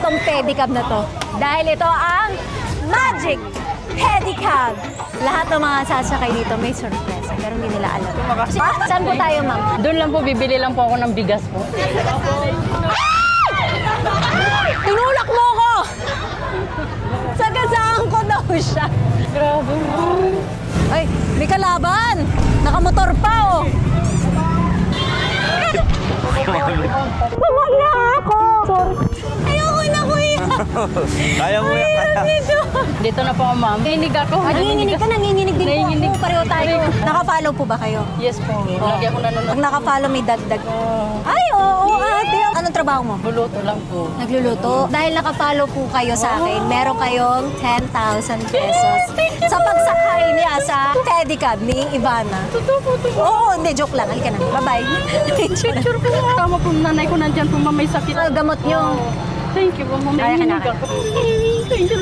tong pedicab na to. Dahil ito ang Magic Pedicab. Lahat ng mga sasakay dito may sorpresa, pero hindi nila alam. Saan po tayo, ma'am? Doon lang po, bibili lang po ako ng bigas po. Tinulak mo ko! Sagasaan ko daw siya. Grabe. Ay, may kalaban! Nakamotor pa, oh! Tawag na ako! Ayoko na, kuya! Kaya mo yan, kaya. Dito na po ako, ma'am. Nanginig ako. Nanginginig ka, nanginginig din Nanginginig. po ako. Pareho tayo. Naka-follow po ba kayo? Yes po. Lagi ako nanonood. Pag naka-follow, may dagdag. Ay, oo, ate. Anong trabaho mo? Buluto lang po. Nagluluto. Dahil naka-follow po kayo sa akin, meron kayong 10,000 pesos sa pagsakay niya sa pedicab ni Ivana. Totoo po, totoo. Oo, hindi, joke lang. Halika na. Bye-bye. Picture po. Tama po, nanay ko nandyan po, ma'am, may sakit. Gamot nyo. Thank you po, ma'am. Kaya ka na. Nanginig ako. Thank you